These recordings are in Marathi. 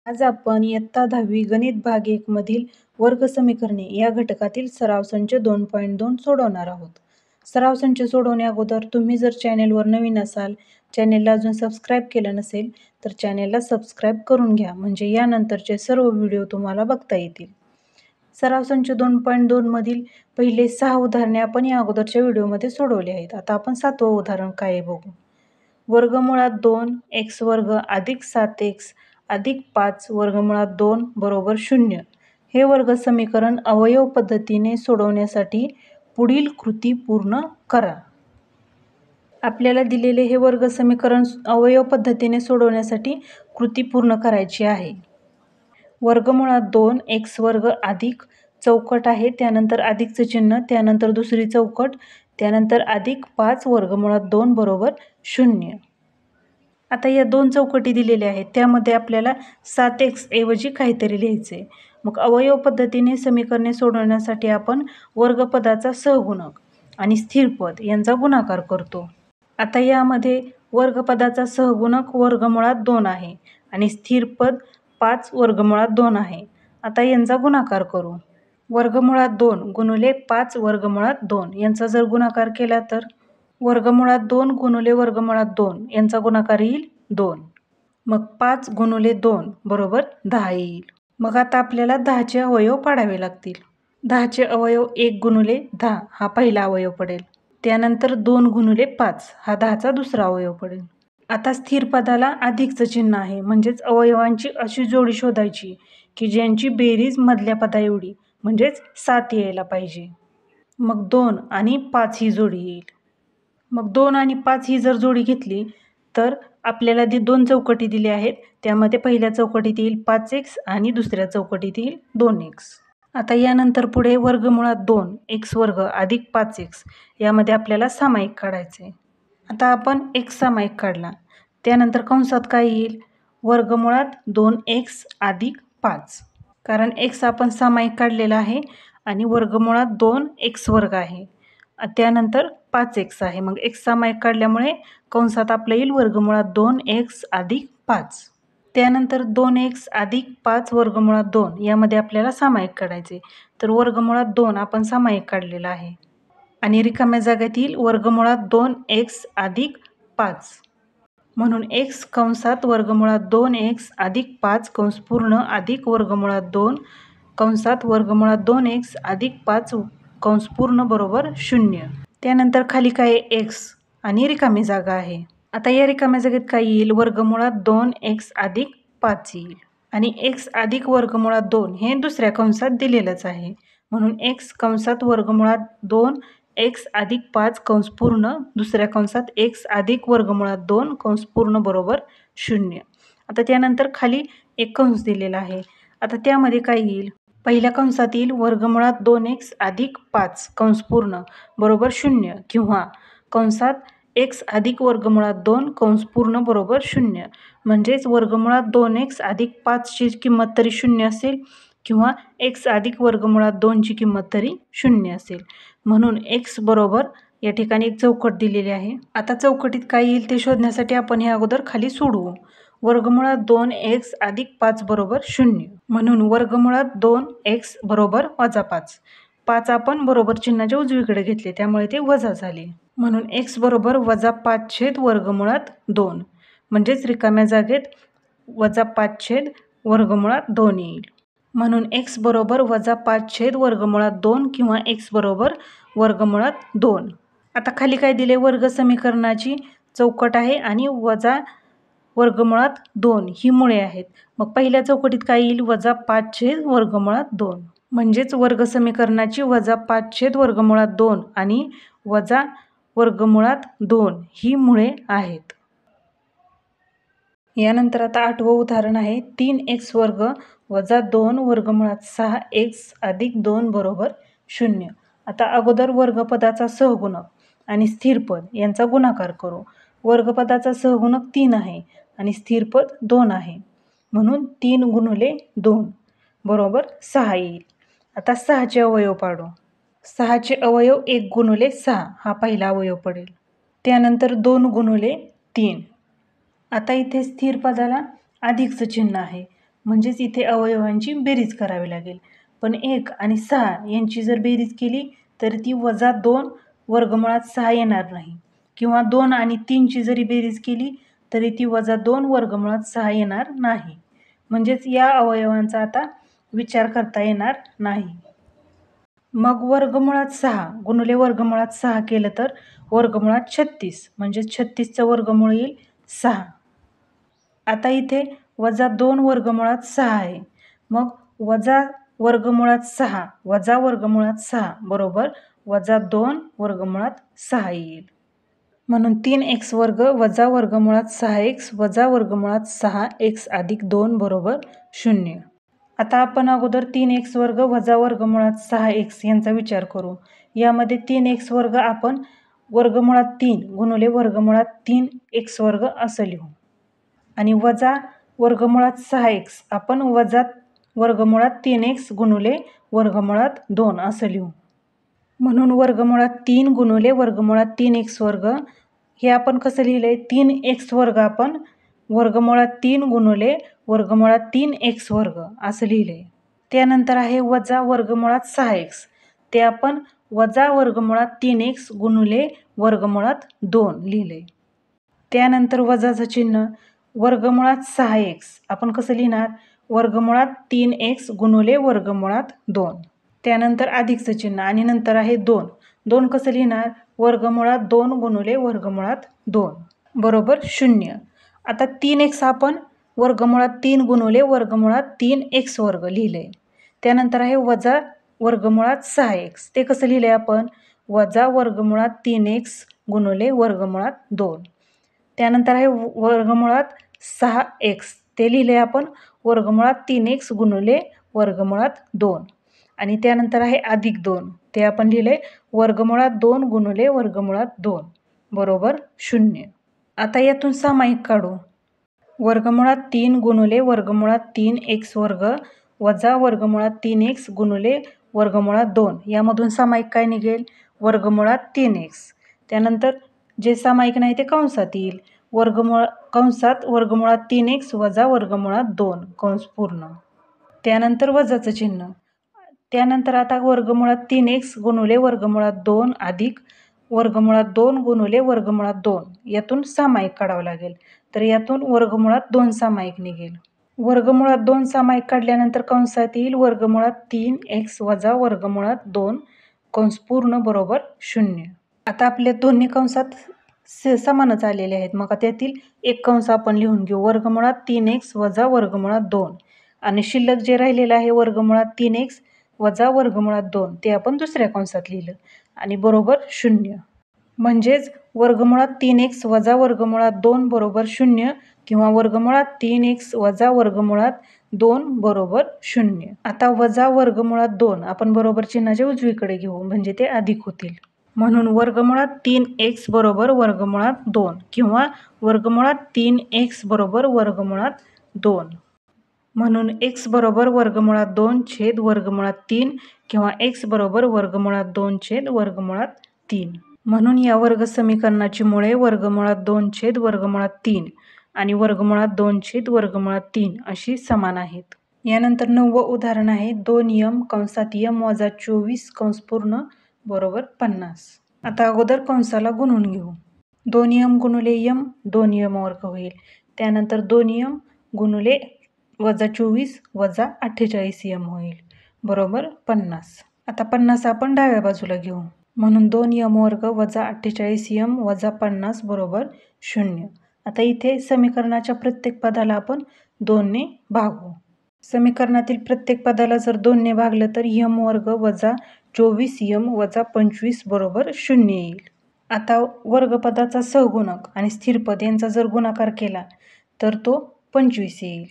आज आपण इयत्ता 10वी गणित भाग 1 मधील वर्ग समीकरणे या घटकातील सराव संच 2.2 सोडवणार आहोत. सराव संच सोडवण्याअगोदर तुम्ही जर चॅनेलवर नवीन असाल, चॅनेलला अजून सबस्क्राईब केलं नसेल तर चॅनेलला सबस्क्राईब करून घ्या, म्हणजे यानंतरचे सर्व व्हिडिओ तुम्हाला बघता येतील. सराव संच 2.2 मधील पहिले 6 उदाहरणे आपण या अगोदरच्या व्हिडिओमध्ये सोडवले आहेत. आता आपण 7वं उदाहरण काय आहे बघू. वर्गमुळात 2 x वर्ग अधिक 7x अधिक 5 वर्गमुळात 2 बरोबर 0 हे वर्ग समीकरण अवयव पद्धतीने सोडवण्यासाठी पुढील कृती पूर्ण करा. आपल्याला दिलेले हे वर्ग समीकरण अवयव पद्धतीने सोडवण्यासाठी कृती पूर्ण करायची आहे. वर्गमुळात 2 x वर्ग अधिक चौकट आहे, त्यानंतर अधिकचं चिन्ह, त्यानंतर दुसरी चौकट, त्यानंतर अधिक 5 वर्गमुळात 2 बरोबर 0. आता या दोन चौकटी दिलेल्या आहेत, त्यामध्ये आपल्याला 7x ऐवजी काहीतरी लिहायचे. मग अवयव पद्धतीने समीकरणे सोडवण्यासाठी आपण वर्गपदाचा सहगुणक आणि स्थिरपद यांचा गुणाकार करतो. आता यामध्ये वर्गपदाचा सहगुणक वर्गमुळात 2 आहे आणि स्थिरपद 5 वर्गमुळात 2 आहे. आता यांचा गुणाकार करू. वर्गमुळात 2 गुणिले 5 वर्गमुळात 2 यांचा जर गुणाकार केला तर वर्गमुळात 2 गुणिले वर्गमुळात 2 यांचा गुणाकार येईल 2. मग 5 गुणिले 2 बरोबर 10 येईल. मग आता आपल्याला 10चे अवयव पाडावे लागतील. 10चे अवयव 1 गुणिले 10 हा पहिला अवयव पडेल. त्यानंतर 2 गुणिले 5 हा 10चा दुसरा अवयव पडेल. आता स्थिर पदाला अधिकचं चिन्ह आहे, म्हणजेच अवयवांची अशी जोडी शोधायची की ज्यांची बेरीज मधल्या पदा एवढी म्हणजेच 7 यायला पाहिजे. मग 2 आणि 5 ही जोडी येईल. मग 2 आणि 5 ही जर जोडी घेतली तर आपल्याला दोन चौकटी दिल्या आहेत, त्यामध्ये पहिल्या चौकटीत येईल 5x आणि दुसऱ्या चौकटीत येईल 2x. आता यानंतर पुढे वर्गमुळात 2 x वर्ग अधिक 5x यामध्ये आपल्याला सामाईक काढायचे. आता आपण x सामाईक काढला, त्यानंतर कंसात काय येईल? वर्गमुळात 2x अधिक 5, कारण x आपण सामाईक काढलेला आहे आणि वर्गमुळात 2x वर्ग आहे, त्यानंतर 5x आहे. मग x सामाईक काढल्यामुळे कंसात आपलं येईल वर्गमुळात 2x अधिक 5. त्यानंतर 2x अधिक 5 वर्गमुळात 2 यामध्ये आपल्याला सामाईक काढायचे. तर वर्गमुळात 2 आपण सामाईक काढलेला आहे आणि रिकाम्या जागेत येईल वर्गमुळात 2x अधिक 5. म्हणून x कंसात वर्गमुळात 2x अधिक 5 कंस पूर्ण अधिक वर्गमुळात 2 कंसात वर्गमुळात 2x अधिक 5 कंस पूर्ण बरोबर 0. त्यानंतर खाली काय x आणि रिकामी जागा आहे. आता या रिकाम्या जागेत काय येईल? वर्गमुळात 2x अधिक 5 येईल आणि x अधिक वर्गमुळात 2 हे दुसऱ्या कंसात दिलेलंच आहे, म्हणून x कंसात वर्गमुळात 2x अधिक 5 कंस पूर्ण दुसऱ्या कंसात x अधिक वर्गमुळात 2 कंस पूर्ण बरोबर 0. आता त्यानंतर खाली एक कंस दिलेला आहे. आता त्यामध्ये काय येईल? पहिल्या कंसात येईल वर्गमुळात 2x अधिक 5 कंस पूर्ण बरोबर 0 किंवा कंसात x अधिक वर्गमुळात 2 कंस पूर्ण बरोबर 0. म्हणजेच वर्गमुळात 2x अधिक 5ची किंमत तरी 0 असेल किंवा x अधिक वर्गमुळात 2ची किंमत तरी 0 असेल. म्हणून x बरोबर या ठिकाणी एक चौकट दिलेली आहे. आता चौकटीत काय येईल ते शोधण्यासाठी आपण हे अगोदर खाली सोडवू. वर्गमुळात 2x अधिक 5 बरोबर 0, म्हणून वर्गमुळात 2x बरोबर वजा 5. 5 आपण बरोबर चिन्हाच्या उजवीकडे घेतले, त्यामुळे ते वजा झाले. म्हणून x बरोबर वजा 5 छेद वर्गमुळात 2, म्हणजेच रिकाम्या जागेत वजा 5 छेद वर्गमुळात 2 येईल. म्हणून x बरोबर वजा 5 छेद वर्गमुळात 2 किंवा x बरोबर वर्गमुळात 2. आता खाली काय दिले? वर्ग समीकरणाची चौकट आहे आणि वजा वर्गमुळात 2 ही मुळे आहेत. मग पहिल्या चौकटीत काय येईल? वजा 5 छेद वर्गमुळात 2, म्हणजेच वर्ग समीकरणाची वजा 5 छेद वर्गमुळात 2 आणि वजा वर्गमुळात 2 ही मुळे आहेत. यानंतर आता 8वं उदाहरण आहे. 3x वर्ग वजा 2 वर्गमुळात 6x अधिक 2 बरोबर 0. आता अगोदर वर्गपदाचा सहगुणक आणि स्थिरपद यांचा गुणाकार करू. वर्गपदाचा सहगुणक 3 आहे आणि स्थिरपद 2 आहे, म्हणून 3 गुणिले 2 बरोबर 6 येईल. आता 6चे अवयव पाडू. 6चे अवयव 1 गुणिले 6 हा पहिला अवयव पडेल. त्यानंतर 2 गुणिले 3. आता इथे स्थिर पदाला अधिकचं चिन्ह आहे, म्हणजेच इथे अवयवांची बेरीज करावी लागेल. पण 1 आणि 6 यांची जर बेरीज केली तर ती -2 वर्गमुळात 6 येणार नाही किंवा 2 आणि 3 ची जरी बेरीज केली तरी ती -2 वर्गमुळात 6 येणार नाही. म्हणजेच या अवयवांचा आता विचार करता येणार नाही. मग वर्गमुळात 6 गुणिले वर्गमुळात 6 केलं तर वर्गमुळात 36 म्हणजे 36चं वर्गमूळ येईल 6. आता इथे -2 वर्गमुळात 6 आहे. मग वजा वर्गमुळात 6 वजा वर्गमुळात 6 बरोबर -2 वर्गमुळात 6 येईल. म्हणून 3x वर्ग वजा वर्गमुळात 6x वजा वर्गमुळात 6x अधिक 2 बरोबर 0. आता आपण अगोदर 3x वर्ग वजा वर्गमुळात 6x यांचा विचार करू. यामध्ये 3x वर्ग आपण वर्गमुळात 3 गुणिले वर्गमुळात 3x वर्ग असं लिहू आणि वजा वर्गमुळात 6x आपण वजा वर्गमुळात 3x गुणिले वर्गमुळात 2 असं लिहू. म्हणून वर्गमुळात 3 गुणिले वर्गमुळात 3x वर्ग हे आपण कसं लिहिलंय 3x वर्ग आपण वर्गमुळात 3 गुणिले वर्गमुळात 3x वर्ग असं लिहिलंय. त्यानंतर आहे वजा वर्गमुळात 6x ते आपण वजा वर्गमुळात 3x गुणिले वर्गमुळात 2 लिहिलंय. त्यानंतर वजाचं चिन्ह वर्गमुळात 6x आपण कसं लिहिणार वर्गमुळात 3x गुणिले वर्गमुळात 2. त्यानंतर अधिकचं चिन्ह आणि नंतर आहे 2. 2 कसं लिहिणार वर्गमुळात 2 गुणिले वर्गमुळात 2 बरोबर 0. आता 3x आपण वर्गमुळात 3 गुणिले वर्गमुळात 3x वर्ग लिहिलंय. त्यानंतर आहे वजा वर्गमुळात 6x ते कसं लिहिलंय आपण वजा वर्गमुळात 3x गुणिले वर्गमुळात 2. त्यानंतर आहे वर्गमुळात 6x ते लिहिलंय आपण वर्गमुळात 3x गुणिले वर्गमुळात 2 आणि त्यानंतर आहे अधिक 2 ते आपण लिहिलंय वर्गमुळात 2 गुणिले वर्गमुळात 2 बरोबर 0. आता यातून सामाईक काढू. वर्गमुळात 3 गुणिले वर्गमुळात 3x वर्ग वजा वर्गमुळात 3x गुणिले वर्गमुळात 2 यामधून सामाईक काय निघेल वर्गमुळात 3x. त्यानंतर जे सामाईक नाही ते कंसात येईल कंसात वर्गमुळात 3x वजा वर्गमुळात 2 कंस पूर्ण. त्यानंतर वजाचं चिन्ह. त्यानंतर आता वर्गमुळात 3x गुणिले वर्गमुळात 2 अधिक वर्गमुळात 2 गुणिले वर्गमुळात 2 यातून सामाईक काढावं लागेल. तर यातून वर्गमुळात 2 सामाईक निघेल. वर्गमुळात 2 सामाईक काढल्यानंतर कंसात येईल वर्गमुळात 3x वजा वर्गमुळात 2 कंस पूर्ण बरोबर 0. आता आपल्या दोन्ही कंसात समानच आलेले आहेत. मग त्यातील एक कंस आपण लिहून घेऊ वर्गमुळात 3x वजा वर्गमुळात 2 आणि शिल्लक जे राहिलेलं आहे वर्गमुळात 3x वजा वर्गमुळात 2 ते आपण दुसऱ्या कंसात लिहिलं आणि बरोबर 0. म्हणजेच वर्गमुळात 3x वजा वर्गमुळात 2 बरोबर 0 किंवा वर्गमुळात 3x वजा वर्गमुळात 2 बरोबर 0. आता वजा वर्गमुळात 2 आपण बरोबर चिन्हाच्या उजवीकडे घेऊ म्हणजे ते अधिक होतील. म्हणून वर्गमुळात 3x बरोबर वर्गमुळात 2 किंवा वर्गमुळात 3x बरोबर वर्गमुळात 2. म्हणून x बरोबर वर्गमुळात 2 छेद वर्गमुळात 3 किंवा x बरोबर वर्गमुळात 2 छेद वर्गमुळात 3. म्हणून या वर्ग समीकरणाची मुळे वर्गमुळात 2 छेद वर्गमुळात 3 आणि वर्गमुळात 2 छेद वर्गमुळात 3 अशी समान आहेत. यानंतर 9वं उदाहरण आहे 2m कंसात m वजा 24 कंस पूर्ण बरोबर 50. आता अगोदर कंसाला गुणून घेऊ. 2m गुणिले m 2m वर्ग होईल. त्यानंतर 2m गुणिले वजा 24 वजा 48m होईल बरोबर 50. आता 50 आपण डाव्या बाजूला घेऊ. म्हणून 2m वर्ग वजा 48m वजा 50 बरोबर 0. आता इथे समीकरणाच्या प्रत्येक पदाला आपण 2 ने भागू. समीकरणातील प्रत्येक पदाला जर 2 ने भागलं तर m वर्ग वजा 24m वजा 25 बरोबर 0 येईल. आता वर्गपदाचा सहगुणक आणि स्थिरपद यांचा जर गुणाकार केला तर तो 25 येईल.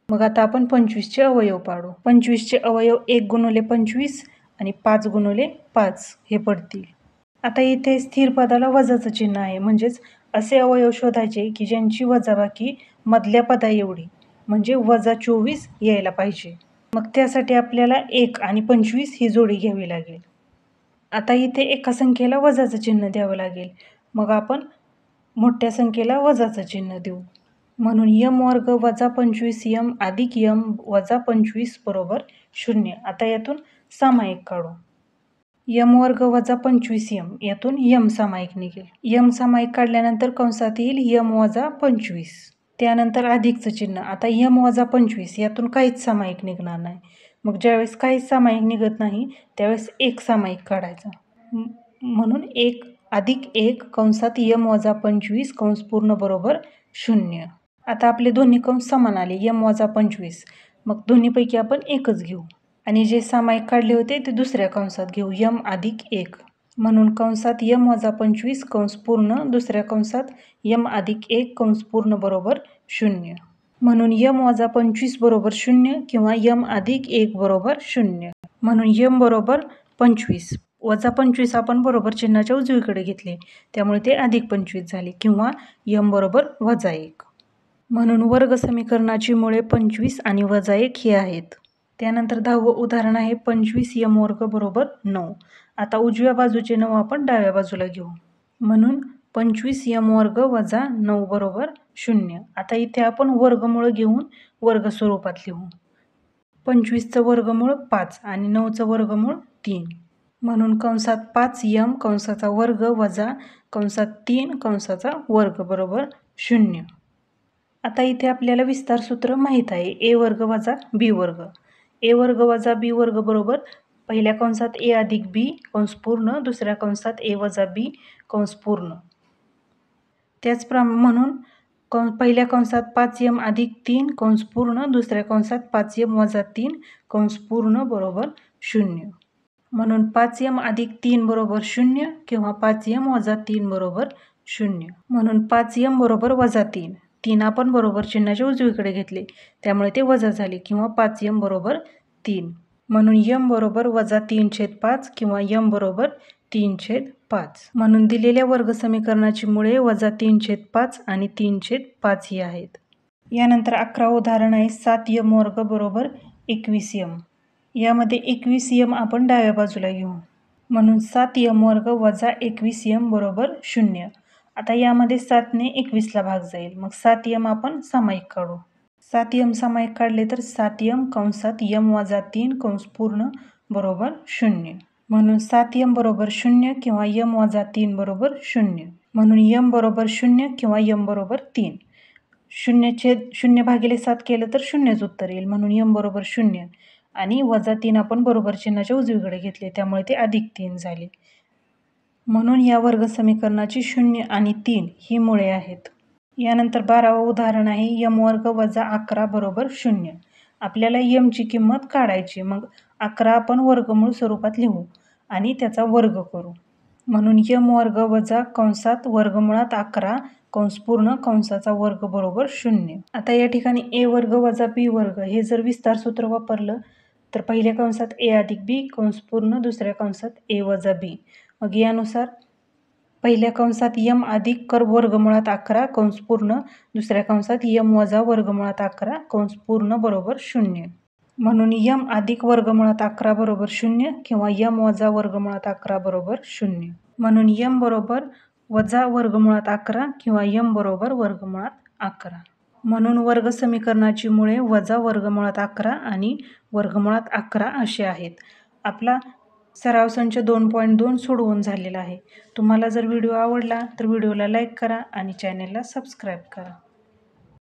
मग आता आपण 25चे अवयव पाडू. 25चे अवयव 1 गुणिले 25 आणि 5 गुणिले 5 हे पडतील. आता इथे स्थिर पदाला वजाचं चिन्ह आहे म्हणजेच असे अवयव शोधायचे की ज्यांची वजाबाकी मधल्या पदा एवढी म्हणजे वजा 24 यायला पाहिजे. मग त्यासाठी आपल्याला 1 आणि 25 ही जोडी घ्यावी लागेल. आता इथे एका संख्येला वजाचं चिन्ह द्यावं लागेल. मग आपण मोठ्या संख्येला वजाचं चिन्ह देऊ. म्हणून यम वर्ग वजा 25 यम अधिक यम वजा 25 बरोबर 0. आता यातून सामायिक काढू. यम वर्ग वजा 25 यम यातून यम सामायिक निघेल. यम सामायिक काढल्यानंतर कंसात येईल यम वजा 25. त्यानंतर अधिकचं चिन्ह. आता यम वजा 25 यातून काहीच सामायिक निघणार नाही. मग ज्यावेळेस काहीच सामायिक निघत नाही त्यावेळेस एक सामायिक काढायचा. म्हणून 1 अधिक 1 कंसात यम वजा 25 कंस पूर्ण बरोबर 0. आता आपले दोन्ही कंस समान आले यम वजा 25. मग दोन्हीपैकी आपण एकच घेऊ आणि जे सामायिक काढले होते ते दुसऱ्या कंसात घेऊ यम अधिक 1. म्हणून कंसात यम वजा 25 कंस पूर्ण दुसऱ्या कंसात यम अधिक 1 कंस पूर्ण बरोबर 0. म्हणून यम वजा 25 बरोबर 0 किंवा यम अधिक 1 बरोबर 0. म्हणून यम बरोबर 25 वजा 25 आपण बरोबर चिन्हाच्या उजवीकडे घेतले त्यामुळे ते अधिक 25 झाले किंवा यम बरोबर वजा 1. म्हणून वर्ग समीकरणाची मुळे 25 आणि वजा 1 हे आहेत. त्यानंतर 10वं उदाहरण आहे 25 यम वर्ग बरोबर 9. आता उजव्या बाजूचे 9 आपण डाव्या बाजूला घेऊ. म्हणून 25 यम वर्ग वजा 9 बरोबर 0. आता इथे आपण वर्गमूळ घेऊन वर्ग स्वरूपात लिहू. 25चं वर्गमूळ 5 आणि 9चं वर्गमूळ 3. म्हणून कंसात 5 यम कंसाचा वर्ग वजा कंसात 3 कंसाचा वर्ग बरोबर 0. आता इथे आपल्याला विस्तार सूत्र माहीत आहे ए वर्ग वजा बी वर्ग. ए वर्ग वजा बी वर्ग बरोबर पहिल्या कंसात ए अधिक बी कंस पूर्ण दुसऱ्या कंसात ए वजा बी कंस पूर्ण. त्याचप्रमाणे म्हणून पहिल्या कंसात 5 यम अधिक 3 कंस पूर्ण दुसऱ्या कंसात 5 यम वजा 3 कंस पूर्ण बरोबर 0. म्हणून 5 यम अधिक 3 बरोबर 0 किंवा 5 यम वजा 3 बरोबर 0. म्हणून 5 यम बरोबर वजा 3. 3 आपण बरोबर चिन्हाच्या उजवीकडे घेतले त्यामुळे ते वजा झाले किंवा 5 यम बरोबर 3. म्हणून यम बरोबर वजा 3/5 किंवा यम बरोबर 3/5. म्हणून दिलेल्या वर्ग समीकरणाची मुळे वजा 3/5 आणि 3/5 ही आहेत. यानंतर 11वं उदाहरण आहे 7 यम वर्ग बरोबर 21 यम. यामध्ये 21 यम आपण डाव्या बाजूला घेऊ. म्हणून 7 यम वर्ग वजा 21 यम बरोबर 0. आता यामध्ये 7ने 21ला भाग जाईल. मग 7 यम आपण सामायिक काढू. 7 यम सामायिक काढले तर 7 यम कंसात यम वजा 3 कंस पूर्ण बरोबर 0. म्हणून 7 यम बरोबर 0 किंवा यम वजा 3 बरोबर 0. म्हणून यम बरोबर 0 किंवा यम बरोबर 3. 0 भागिले 7 केलं तर 0च उत्तर येईल. म्हणून यम बरोबर 0 आणि वजा 3 आपण बरोबर चिन्हाच्या उजवीकडे घेतले त्यामुळे ते अधिक 3 झाले. म्हणून या वर्ग समीकरणाची 0 आणि 3 ही मुळे आहेत. यानंतर 12वं उदाहरण आहे यम वर्ग वजा 11 बरोबर 0. आपल्याला यमची किंमत काढायची. मग 11 आपण वर्गमूळ स्वरूपात लिहू आणि त्याचा वर्ग करू. म्हणून यम वर्ग वजा कंसात वर्गमुळात 11 कंस पूर्ण कंसाचा वर्ग बरोबर 0. आता या ठिकाणी ए वर्ग वजा बी वर्ग हे जर विस्तार सूत्र वापरलं तर पहिल्या कंसात ए अधिक बी कंस पूर्ण दुसऱ्या कंसात ए वजा बी. मग यानुसार पहिल्या कंसात यम अधिक वर्गमुळात 11 कंस पूर्ण दुसऱ्या कंसात यम वजा वर्गमुळात 11 कंस पूर्ण बरोबर 0. म्हणून यम अधिक वर्गमुळात 11 बरोबर 0 किंवा यम वजा वर्गमुळात 11 बरोबर 0. म्हणून यम बरोबर वजा वर्गमुळात 11 किंवा यम बरोबर वर्गमुळात 11. म्हणून वर्ग समीकरणाची मुळे वजा वर्गमुळात 11 आणि वर्गमुळात 11 असे आहेत. आपला सराव संच 2.2 सोडवून झालेला आहे. तुम्हाला जर व्हिडिओ आवडला तर व्हिडिओला लाईक करा आणि चॅनेलला सबस्क्राईब करा.